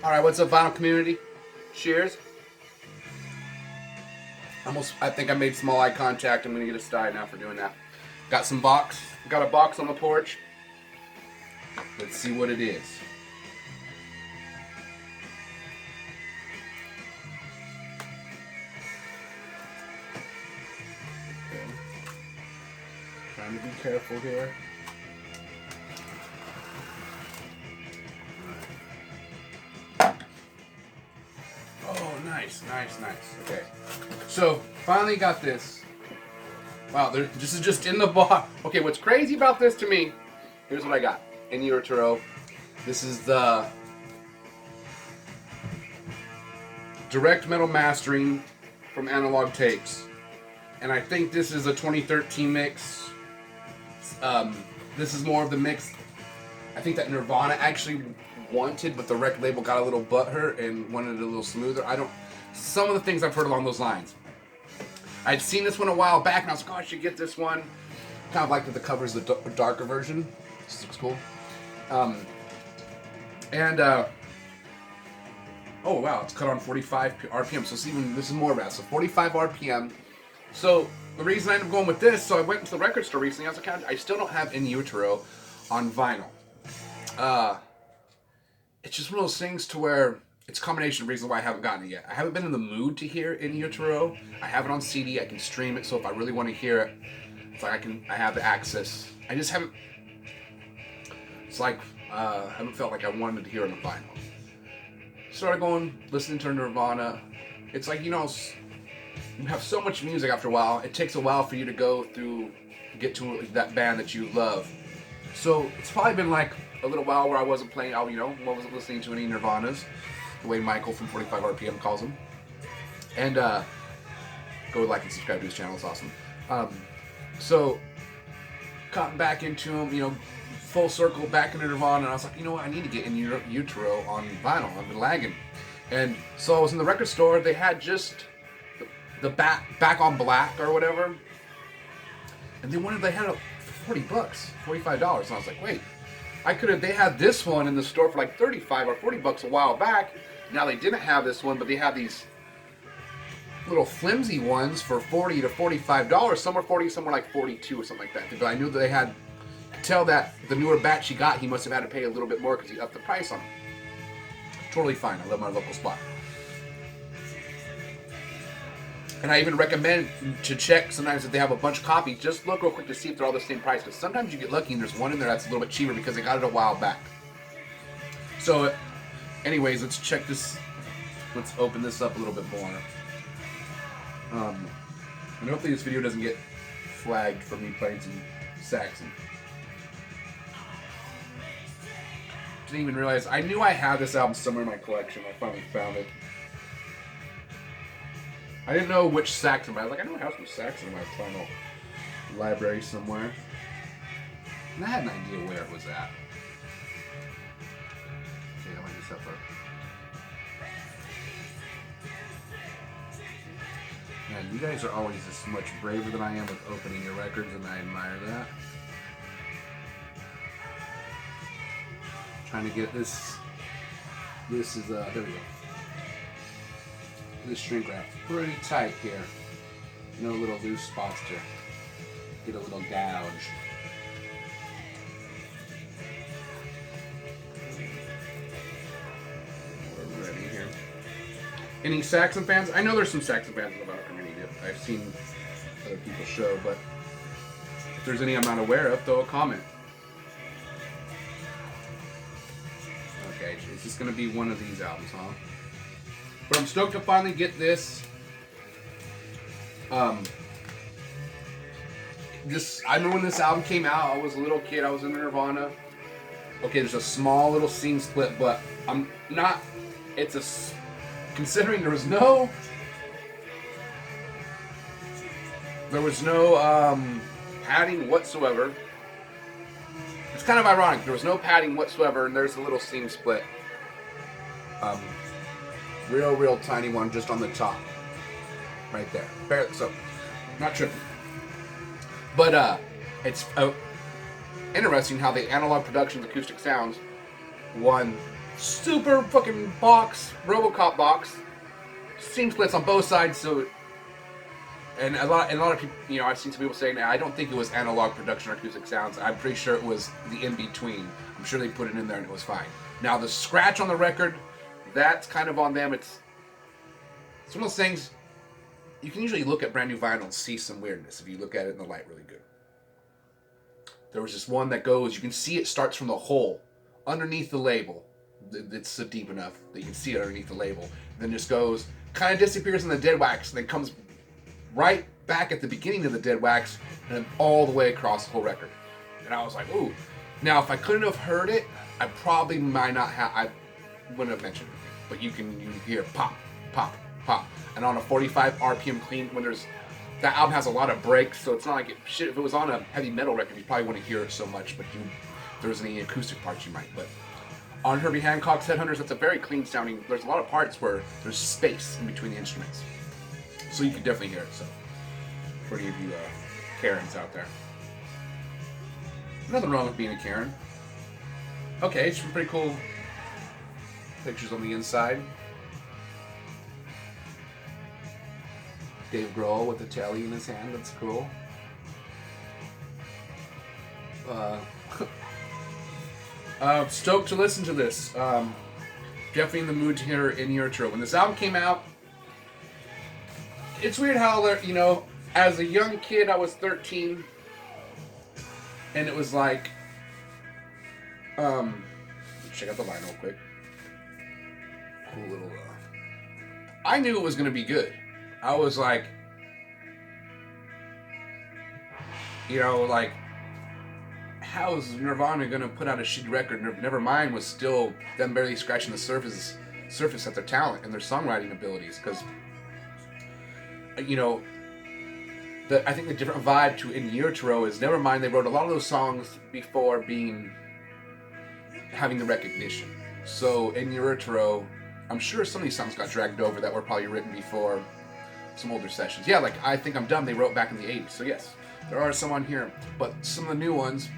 All right, what's up, vinyl community? Cheers. I think I made small eye contact. I'm gonna get a sty now for doing that. Got some box. Got a box on the porch. Let's see what it is. Okay. Trying to be careful here. Oh, nice. Okay. So, finally got this. Wow, this is just in the box. Okay, what's crazy about this to me, here's what I got. In utero. This is the direct metal mastering from Analog Tapes. And I think this is a 2013 mix. This is more of the mix I think that Nirvana actually wanted, but the record label got a little butthurt and wanted it a little smoother. Some of the things I've heard along those lines. I'd seen this one a while back, and I was like, oh, I should get this one. Kind of like that the cover's the darker version. This looks cool. Oh wow, it's cut on 45 RPM, so this is more rad. So 45 RPM. So the reason I ended up going with this, so I went to the record store recently. I was like, I still don't have In Utero on vinyl. It's just one of those things to where it's a combination of reasons why I haven't gotten it yet. I haven't been in the mood to hear In Utero. I have it on CD. I can stream it, so if I really want to hear it, it's like I have the access. I just haven't. It's like I haven't felt like I wanted to hear it on vinyl. Started listening to Nirvana. It's like, you have so much music after a while. It takes a while for you to get to that band that you love. So it's probably been like a little while where I wasn't playing, wasn't listening to any Nirvanas, the way Michael from 45 RPM calls them. And go like and subscribe to his channel, it's awesome. So caught back into him, full circle back into Nirvana, and I was like, you know what, I need to get In Utero on vinyl. I've been lagging. And so I was in the record store. They had just the back on black or whatever, and they had it for $40, $45. And I was like, wait, they had this one in the store for like 35 or $40 a while back. Now they didn't have this one, but they have these little flimsy ones for $40 to $45. Some were 40, some were like 42 or something like that. But I knew that they had. Tell that the newer batch he got, he must have had to pay a little bit more because he upped the price on them. Totally fine. I love my local spot. And I even recommend to check sometimes if they have a bunch of copies. Just look real quick to see if they're all the same price, because sometimes you get lucky and there's one in there that's a little bit cheaper because they got it a while back. So anyways, let's check this. Let's open this up a little bit more. And hopefully this video doesn't get flagged for me playing some Saxon. Didn't even realize. I knew I had this album somewhere in my collection. I finally found it. I didn't know which Saxon, but I was like, I know I have some Saxon in my final library somewhere. And I had an idea where it was at. Okay, I might just have to. Man, you guys are always this much braver than I am with opening your records, and I admire that. Trying to get this. This is there we go. This shrink wrap pretty tight here. No little loose spots to get a little gouge. We're ready here. Any Saxon fans? I know there's some Saxon fans in the vinyl community. I've seen other people show, but if there's any I'm not aware of, throw a comment. Okay, it's just gonna be one of these albums, huh? But I'm stoked to finally get this. I remember when this album came out, I was a little kid, I was in Nirvana. Okay, there's a small little scene split, but considering there was no padding whatsoever. It's kind of ironic. There was no padding whatsoever, and there's a little seam split. Real tiny one just on the top. Right there. Barely, so, not tripping. But it's interesting how the Analog Productions Acoustic Sounds won super fucking box, RoboCop box. Seam splits on both sides, so. And a lot of people, you know, I've seen some people saying, I don't think it was analog production or acoustic sounds. I'm pretty sure it was the in-between. I'm sure they put it in there and it was fine. Now, the scratch on the record, that's kind of on them. It's one of those things, you can usually look at brand new vinyl and see some weirdness if you look at it in the light really good. There was this one that goes, you can see it starts from the hole underneath the label. It's so deep enough that you can see it underneath the label. And then just goes, kind of disappears in the dead wax, and then comes right back at the beginning of the dead wax, and then all the way across the whole record. And I was like, ooh. Now, if I couldn't have heard it, I probably might not have, I wouldn't have mentioned anything. But you hear pop, pop, pop. And on a 45 RPM clean, when that album has a lot of breaks, so it's not like if it was on a heavy metal record, you probably wouldn't hear it so much, but if there was any acoustic parts, you might. But on Herbie Hancock's Headhunters, that's a very clean sounding, there's a lot of parts where there's space in between the instruments. So you can definitely hear it, so for any of you Karens out there. Nothing wrong with being a Karen. Okay, some pretty cool pictures on the inside. Dave Grohl with the telly in his hand, that's cool. Stoked to listen to this. Definitely in the mood to hear In Utero. When this album came out, it's weird how, you know, as a young kid, I was 13, and it was like, check out the line real quick. Cool little, I knew it was going to be good. I was like, you know, like, how is Nirvana going to put out a shitty record? Nevermind was still them barely scratching the surface at their talent and their songwriting abilities, because, you know, I think the different vibe to In Utero is, Nevermind, they wrote a lot of those songs before having the recognition. So In Utero, I'm sure some of these songs got dragged over that were probably written before some older sessions. Yeah, like I Think I'm Dumb, they wrote back in the 80s. So yes, there are some on here, but some of the new ones,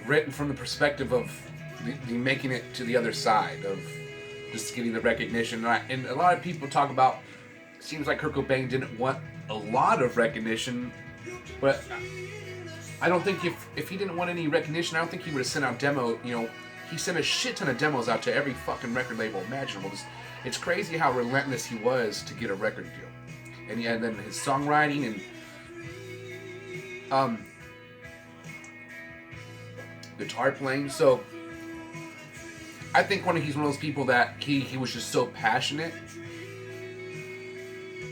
written from the perspective of the making it to the other side of just getting the recognition. And a lot of people talk about, it seems like Kurt Cobain didn't want a lot of recognition, but I don't think if he didn't want any recognition, I don't think he would have sent out demo. You know, he sent a shit ton of demos out to every fucking record label imaginable. It's crazy how relentless he was to get a record deal. And yeah, then his songwriting and guitar playing. So I think he's one of those people that he was just so passionate.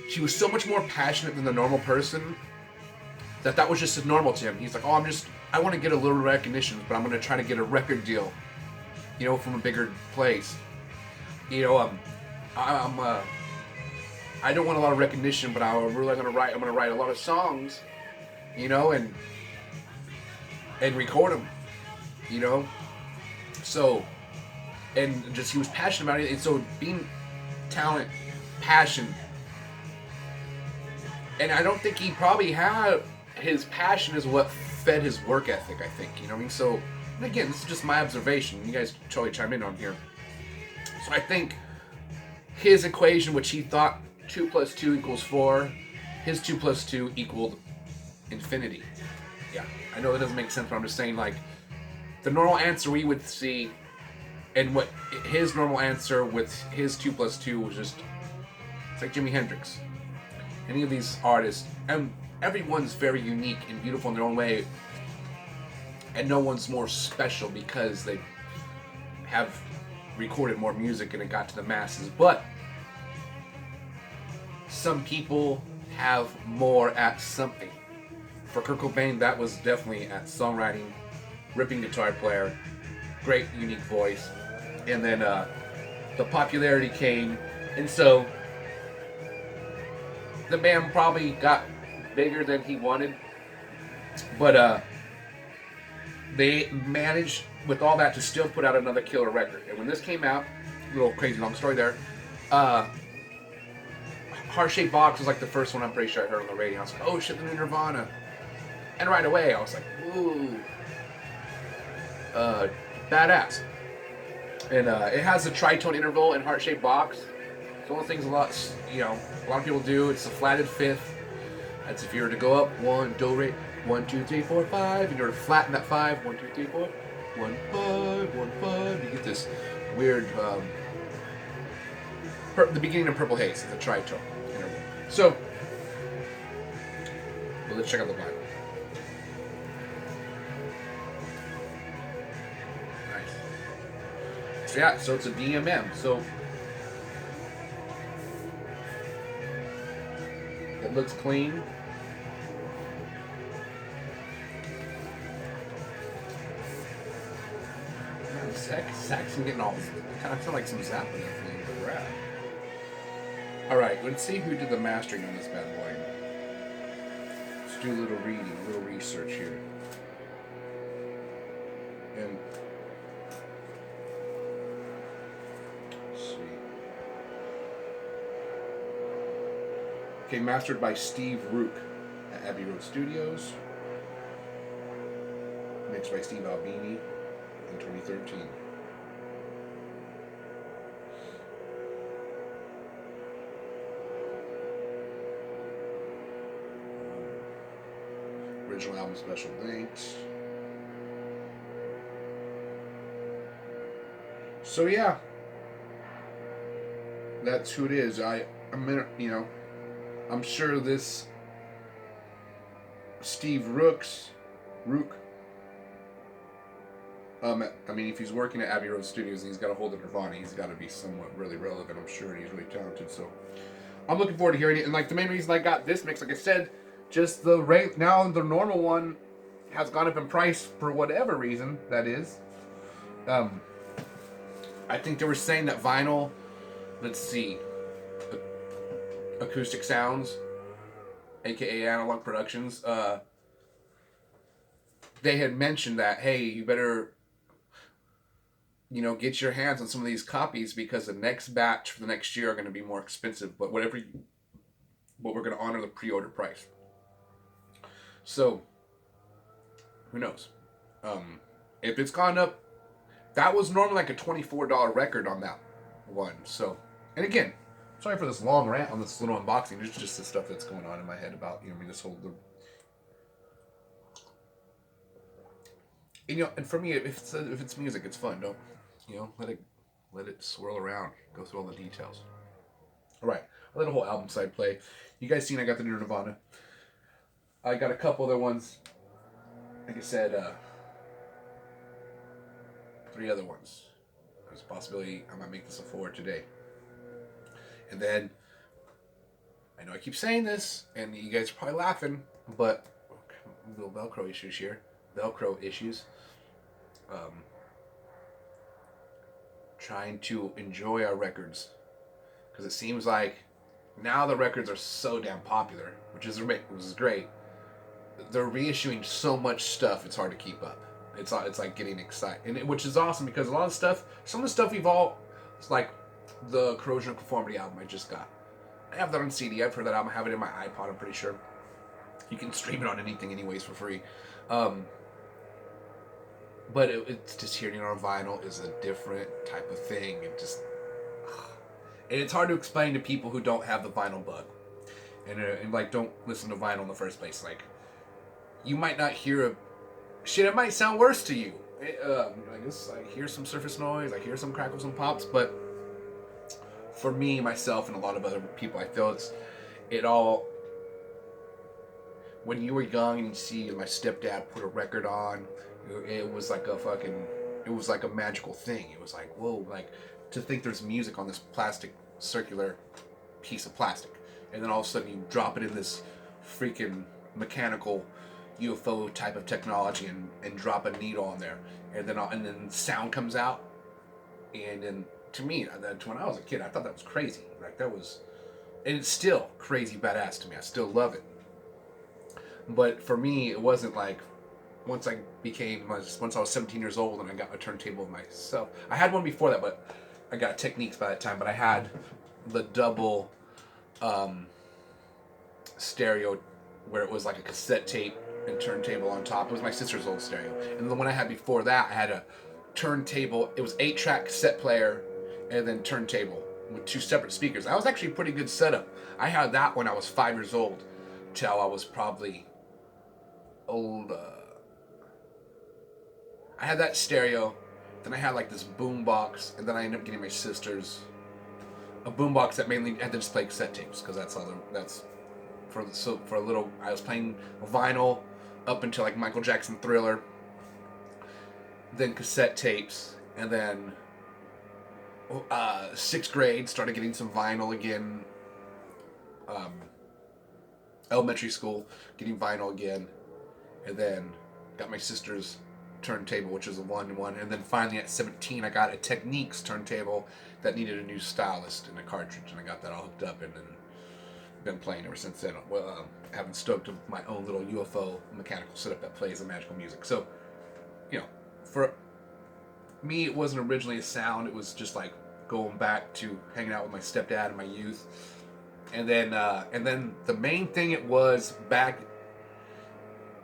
He was so much more passionate than the normal person that was just normal to him. He's like, oh, I want to get a little recognition, but I'm going to try to get a record deal, you know, from a bigger place. You know, I don't want a lot of recognition, but I'm going to write a lot of songs, you know, and record them, you know. So, and just he was passionate about it. And so being talent, passion, and I don't think he probably had, his passion is what fed his work ethic, I think, you know what I mean? So, and again, this is just my observation. You guys totally chime in on here. So I think his equation, which he thought 2 + 2 = 4, his 2 + 2 equaled infinity. Yeah, I know that doesn't make sense, but I'm just saying, like, the normal answer we would see, and what his normal answer with his 2 + 2 was just, it's like Jimi Hendrix. Any of these artists, and everyone's very unique and beautiful in their own way, and no one's more special because they have recorded more music and it got to the masses. But some people have more at something. For Kurt Cobain, that was definitely at songwriting, ripping guitar player, great unique voice, and then the popularity came, and so the band probably got bigger than he wanted, but they managed with all that to still put out another killer record. And when this came out, little crazy long story there, Heart Shaped Box was like the first one I'm pretty sure I heard on the radio. I was like, oh shit, the new Nirvana. And right away I was like, ooh. badass. And it has a tritone interval and heart-shaped box. It's one of the things a lot of people do. It's a flatted fifth. That's if you were to go up 1 do re 1 2 3 4 5, and you were to flatten that 5 1 2 3 4 1 5 1 5. You get this weird the beginning of Purple Haze is a tritone interval. So let's check out the vinyl. Nice. So yeah, so it's a DMM. So it looks clean. Saxon getting all kind of feel like some Zappa there for the rap. All right, let's see who did the mastering on this bad boy. Let's do a little reading, a little research here. And let's see. Okay, mastered by Steve Rook at Abbey Road Studios. Mixed by Steve Albini in 2013. Original album special thanks. So yeah, that's who it is. I'm sure this Steve Rook. If he's working at Abbey Road Studios and he's got a hold of Nirvana, he's got to be somewhat really relevant, I'm sure, and he's really talented. So I'm looking forward to hearing it. And like the main reason I got this mix, like I said, just the rate now the normal one has gone up in price for whatever reason that is. I think they were saying that vinyl, let's see, Acoustic Sounds, aka Analog Productions, they had mentioned that, hey, you better get your hands on some of these copies because the next batch for the next year are going to be more expensive, but we're going to honor the pre-order price. So who knows? If it's gone up, that was normally like a $24 record on that one. So, and again, sorry for this long rant on this little unboxing. It's just the stuff that's going on in my head about this whole. And for me, if it's music, it's fun. Don't let it swirl around, go through all the details. All right, I'll let a whole album side play. You guys seen I got the new Nirvana. I got a couple other ones. Like I said, 3 other ones. There's a possibility I might make this a 4 today. And then, I know I keep saying this, and you guys are probably laughing, but little Velcro issues here. Trying to enjoy our records, because it seems like now the records are so damn popular, which is great. They're reissuing so much stuff, it's hard to keep up. It's like getting excited, which is awesome because a lot of stuff, some of the stuff it's like the Corrosion of Conformity album I just got. I have that on CD. I've heard that album. I have it in my iPod. I'm pretty sure you can stream it on anything, anyways, for free. But it's just hearing it on vinyl is a different type of thing. And it's hard to explain to people who don't have the vinyl bug, and like don't listen to vinyl in the first place. Like, you might not hear shit. It might sound worse to you. I guess I hear some surface noise. I hear some crackles and pops, but for me, myself, and a lot of other people, I feel it all. When you were young and you see my stepdad put a record on, it was like a magical thing. It was like, whoa, like to think there's music on this plastic, circular piece of plastic, and then all of a sudden you drop it in this freaking mechanical UFO type of technology and drop a needle on there, and then sound comes out, and then to me, when I was a kid, I thought that was crazy. Like that was, and it's still crazy badass to me. I still love it. But for me, it wasn't like once I was 17 years old and I got a turntable myself. I had one before that, but I got Techniques by that time. But I had the double stereo where it was like a cassette tape and turntable on top. It was my sister's old stereo. And the one I had before that, I had turntable. It was 8-track cassette player and then turntable with 2 separate speakers. That was actually a pretty good setup. I had that when I was 5 years old till I was probably old. I had that stereo, then I had like this boom box, and then I ended up getting my sister's a boom box that mainly had to just play cassette tapes because that's all. That's for a little. I was playing vinyl up until like Michael Jackson Thriller, then cassette tapes, and then 6th grade started getting some vinyl again. Elementary school, getting vinyl again, and then got my sister's turntable, which is a 1-1, and then finally at 17 I got a Techniques turntable that needed a new stylus and a cartridge, and I got that all hooked up, and then been playing ever since then. Well, having stoked my own little UFO mechanical setup that plays the magical music. So, you know, for me, it wasn't originally a sound. It was just like going back to hanging out with my stepdad in my youth, and then the main thing it was back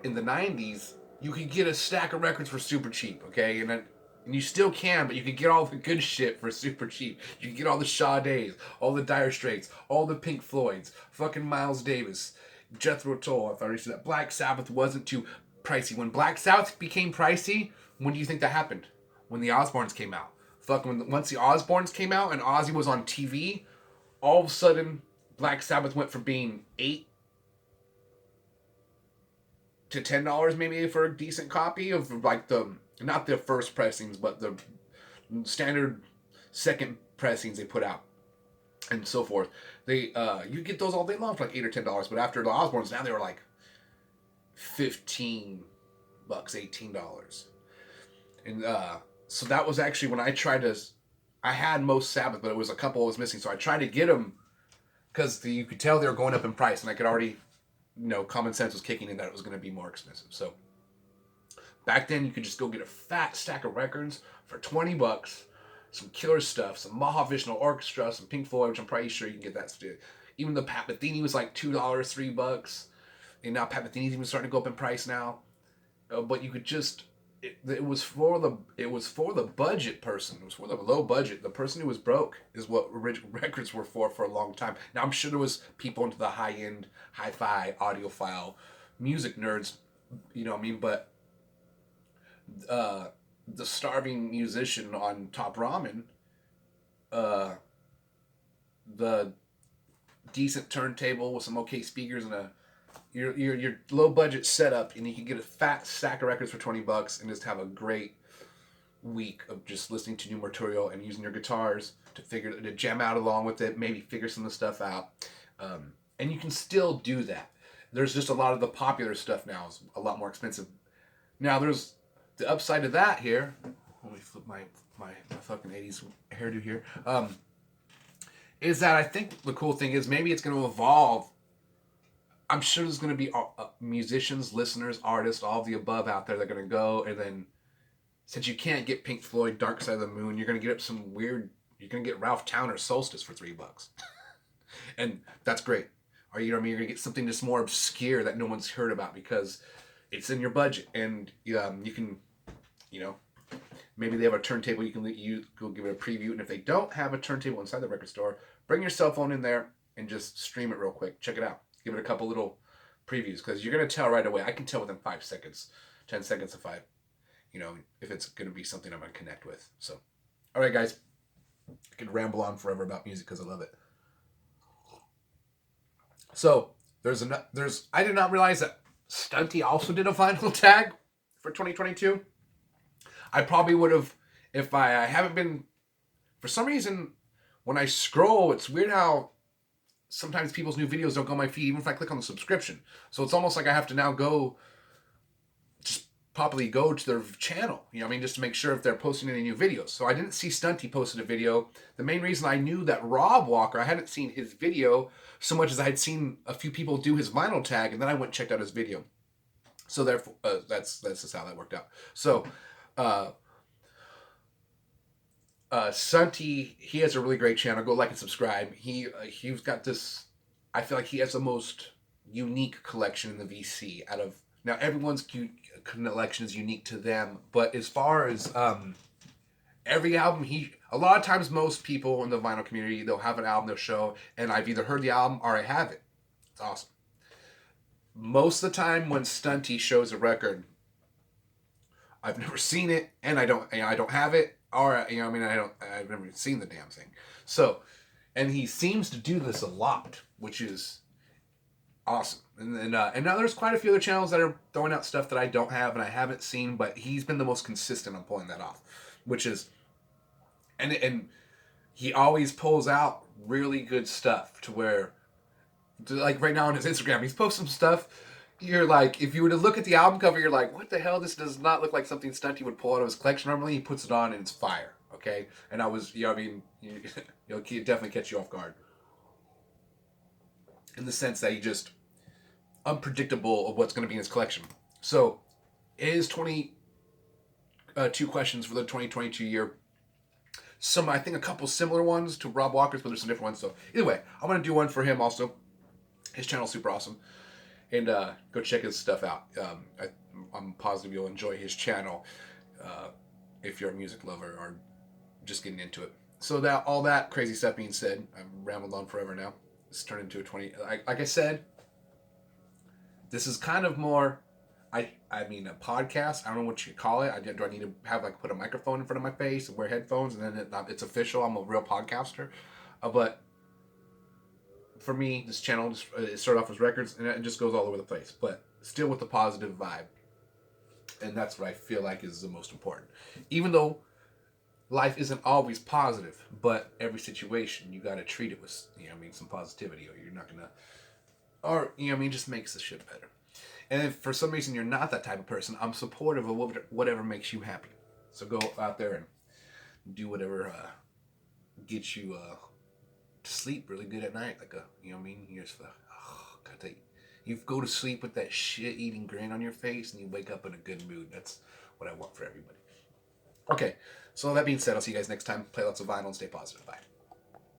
in the 90s. You could get a stack of records for super cheap, okay? And you still can, but you could get all the good shit for super cheap. You can get all the Sade's, all the Dire Straits, all the Pink Floyds, fucking Miles Davis, Jethro Tull. If I already said that, Black Sabbath wasn't too pricey. When Black Sabbath became pricey, when do you think that happened? When the Osbournes came out. Once the Osbournes came out and Ozzy was on TV, all of a sudden Black Sabbath went from being $8 to $10 maybe for a decent copy of like not the first pressings, but the standard second pressings they put out and so forth. They you get those all day long for like $8 or $10, but after the Osbournes, now they were like $15, $18. And so that was actually when I tried to, I had most Sabbath, but it was a couple I was missing, so I tried to get them because you could tell they were going up in price, and I could already, common sense was kicking in that it was going to be more expensive. So back then, you could just go get a fat stack of records for $20, some killer stuff, some Mahavishnu Orchestra, some Pink Floyd, which I'm pretty sure you can get that still. Even the Pat Metheny was like $2, $3, and now Pat Metheny's even starting to go up in price now. But you could just, it was for the budget person. It was for the low budget. The person who was broke is what original records were for a long time. Now I'm sure there was people into the high end, hi-fi, audiophile, music nerds. You know what I mean? But the starving musician on Top Ramen, the decent turntable with some okay speakers and your low budget setup, and you can get a fat stack of records for $20 and just have a great week of just listening to new material and using your guitars to jam out along with it, maybe figure some of the stuff out, and you can still do that. There's just a lot of the popular stuff now is a lot more expensive. Now there's the upside to that here. Let me flip my fucking 80s hairdo here. Is that I think the cool thing is maybe it's going to evolve. I'm sure there's going to be musicians, listeners, artists, all of the above out there that are going to go, and then since you can't get Pink Floyd, Dark Side of the Moon, you're going to get up some weird. You're going to get Ralph Towner's Solstice for $3, and that's great. Or you know what I mean? You're going to get something just more obscure that no one's heard about because it's in your budget, and you can, maybe they have a turntable. You go give it a preview, and if they don't have a turntable inside the record store, bring your cell phone in there and just stream it real quick. Check it out. Give it a couple little previews because you're going to tell right away. I can tell within 5 seconds, 10 seconds if it's going to be something I'm going to connect with. So, all right, guys. I could ramble on forever about music because I love it. So, I did not realize that Stunty also did a vinyl tag for 2022. I probably would have, if I haven't been, for some reason, when I scroll, it's weird how sometimes people's new videos don't go on my feed, even if I click on the subscription. So it's almost like I have to now probably go to their channel, just to make sure if they're posting any new videos. So I didn't see Stunty posted a video. The main reason I knew that Rob Walker, I hadn't seen his video so much as I had seen a few people do his vinyl tag, and then I went and checked out his video. So therefore, that's just how that worked out. So, Stunty, he has a really great channel. Go like and subscribe. He's got this. I feel like he has the most unique collection in the VC out of now. Everyone's collection is unique to them, but as far as Every album a lot of times most people in the vinyl community, they'll have an album they'll show, and I've either heard the album or I have it. It's awesome. Most of the time when Stunty shows a record, I've never seen it, and I don't have it, or I've never seen the damn thing. So, and he seems to do this a lot, which is awesome. And now there's quite a few other channels that are throwing out stuff that I don't have and I haven't seen, but he's been the most consistent on pulling that off, which is, and he always pulls out really good stuff to where, like right now on his Instagram, he's posted some stuff. You're like, if you were to look at the album cover, you're like, what the hell? This does not look like something Stunty would pull out of his collection. Normally, he puts it on and it's fire. Okay, and it'll definitely catch you off guard in the sense that he just unpredictable of what's going to be in his collection. So, his 22 questions for the 2022 year. I think a couple similar ones to Rob Walker's, but there's some different ones. So, either way, I'm going to do one for him also. His channel's super awesome. And go check his stuff out. I'm positive you'll enjoy his channel if you're a music lover or just getting into it. So that all that crazy stuff being said, I've rambled on forever now. It's turned into a 20. Like I said, this is kind of more, a podcast. I don't know what you call it. Do I need to have put a microphone in front of my face and wear headphones and then it's official? I'm a real podcaster. But for me, this channel it started off as records and it just goes all over the place, but still with the positive vibe. And that's what I feel like is the most important. Even though life isn't always positive, but every situation you got to treat it with, some positivity, or you're not gonna, or just makes the shit better. And if for some reason you're not that type of person, I'm supportive of whatever makes you happy. So go out there and do whatever gets you to sleep really good at night. You just you go to sleep with that shit-eating grin on your face, and you wake up in a good mood. That's what I want for everybody. Okay, so that being said, I'll see you guys next time. Play lots of vinyl and stay positive. Bye.